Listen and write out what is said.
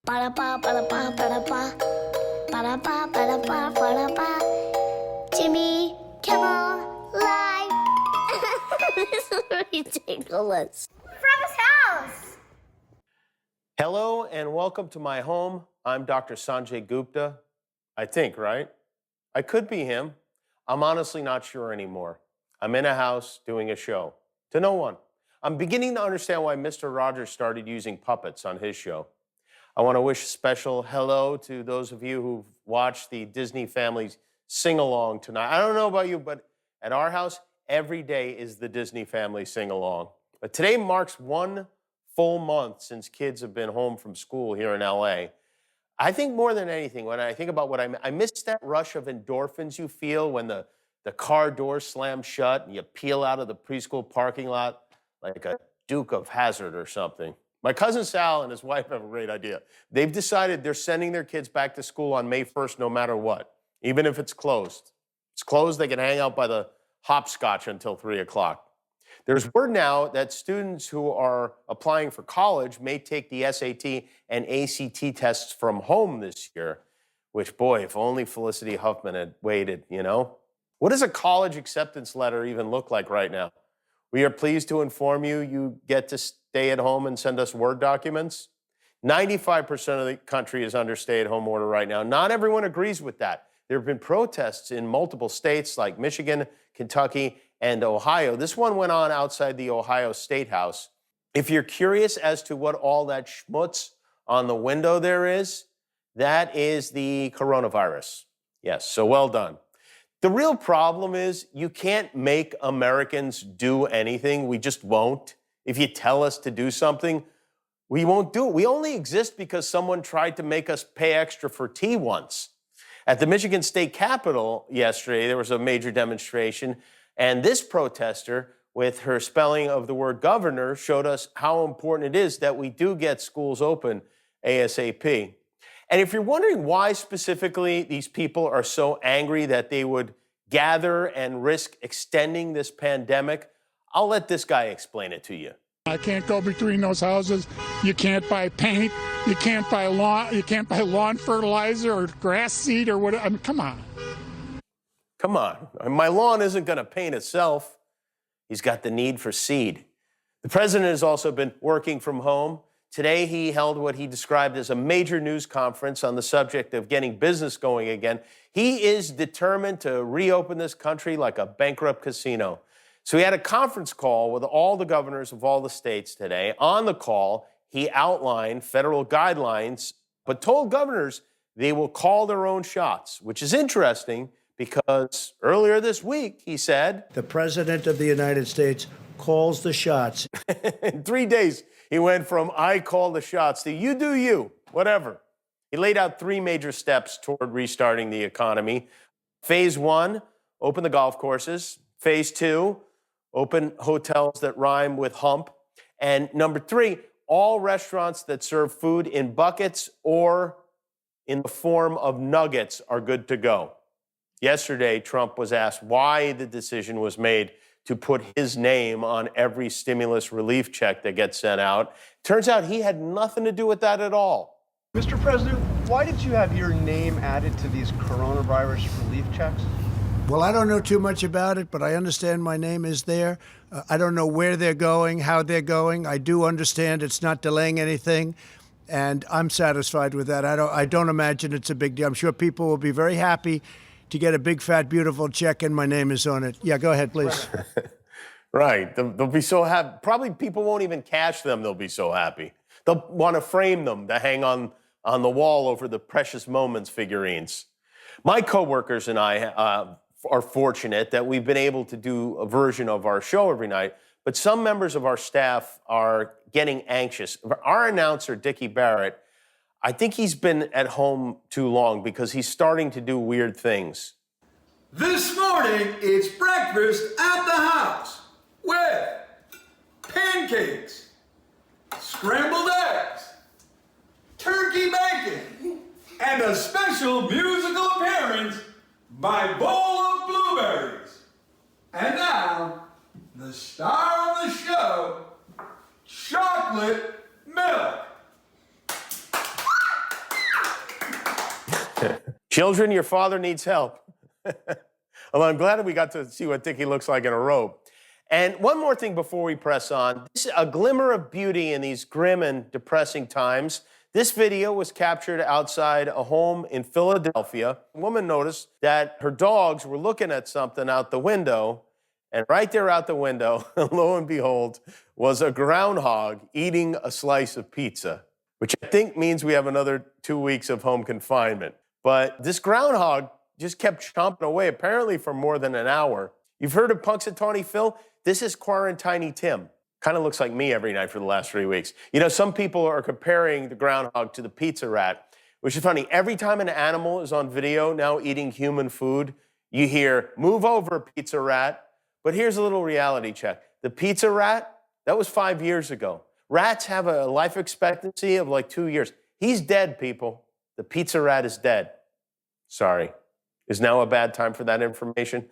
Ba-da-ba, ba-da-ba, ba-da-ba. Ba-da-ba, ba-da-ba, ba-da-ba. Jimmy Kimmel Live. This is ridiculous. From his house. Hello and welcome to my home. I'm Dr. Sanjay Gupta. I think, right? I could be him. I'm honestly not sure anymore. I'm in a house doing a show. To no one. I'm beginning to understand why Mr. Rogers started using puppets on his show. I want to wish a special hello to those of you who've watched the Disney Family's sing-along tonight. I don't know about you, but at our house, every day is the Disney Family sing-along. But today marks 1 full month since kids have been home from school here in LA. I think more than anything, when I think about what I miss that rush of endorphins you feel when the car door slams shut and you peel out of the preschool parking lot like a Duke of Hazzard or something. My cousin Sal and his wife have a great idea. They've decided they're sending their kids back to school on May 1st no matter what, even if it's closed. It's closed, they can hang out by the hopscotch until 3 o'clock. There's word now that students who are applying for college may take the SAT and ACT tests from home this year, which, boy, if only Felicity Huffman had waited, you know? What does a college acceptance letter even look like right now? We are pleased to inform you, you get to stay at home and send us Word documents. 95% of the country is under stay-at-home order right now. Not everyone agrees with that. There have been protests in multiple states like Michigan, Kentucky, and Ohio. This one went on outside the Ohio State House. If you're curious as to what all that schmutz on the window there is, that is the coronavirus. Yes, so well done. The real problem is you can't make Americans do anything. We just won't. If you tell us to do something, we won't do it. We only exist because someone tried to make us pay extra for tea once. At the Michigan State Capitol yesterday, there was a major demonstration, and this protester, with her spelling of the word governor, showed us how important it is that we do get schools open ASAP. And if you're wondering why specifically these people are so angry that they would gather and risk extending this pandemic, I'll let this guy explain it to you. I can't go between those houses. You can't buy paint. You can't buy lawn fertilizer or grass seed or whatever. I mean, come on. Come on. My lawn isn't going to paint itself. He's got the need for seed. The president has also been working from home. Today, he held what he described as a major news conference on the subject of getting business going again. He is determined to reopen this country like a bankrupt casino. So he had a conference call with all the governors of all the states today. On the call, he outlined federal guidelines, but told governors they will call their own shots, which is interesting because earlier this week, he said, "The President of the United States calls the shots." In 3 days, he went from I call the shots to you do you, whatever. He laid out 3 major steps toward restarting the economy. Phase 1, open the golf courses. Phase 2, open hotels that rhyme with hump. And number 3, all restaurants that serve food in buckets or in the form of nuggets are good to go. Yesterday, Trump was asked why the decision was made to put his name on every stimulus relief check that gets sent out. Turns out he had nothing to do with that at all. Mr. President, why did you have your name added to these coronavirus relief checks? Well, I don't know too much about it, but I understand my name is there. I don't know where they're going, how they're going. I do understand it's not delaying anything, and I'm satisfied with that. I don't imagine it's a big deal. I'm sure people will be very happy to get a big, fat, beautiful check and my name is on it. Yeah, go ahead, please. Right. They'll be so happy. Probably people won't even cash them. They'll be so happy. They'll want to frame them to hang on the wall over the Precious Moments figurines. My coworkers and I are fortunate that we've been able to do a version of our show every night, but some members of our staff are getting anxious. Our announcer, Dickie Barrett, I think he's been at home too long because he's starting to do weird things. This morning, it's breakfast at the house with pancakes, scrambled eggs, turkey bacon, and a special musical appearance by Bowl of Blueberries. And now, the star of the show, chocolate milk. Children, your father needs help. Although I'm glad that we got to see what Dickie looks like in a robe. And one more thing before we press on. This is a glimmer of beauty in these grim and depressing times. This video was captured outside a home in Philadelphia. A woman noticed that her dogs were looking at something out the window, and right there out the window, lo and behold, was a groundhog eating a slice of pizza, which I think means we have another 2 weeks of home confinement. But this groundhog just kept chomping away, apparently for more than an hour. You've heard of Punxsutawney Phil? This is Quarantiney Tim. Kind of looks like me every night for the last 3 weeks. You know, some people are comparing the groundhog to the pizza rat, which is funny. Every time an animal is on video now eating human food, you hear, "Move over, pizza rat." But here's a little reality check. The pizza rat, that was 5 years ago. Rats have a life expectancy of like 2 years. He's dead, people. The pizza rat is dead. Sorry. Is now a bad time for that information?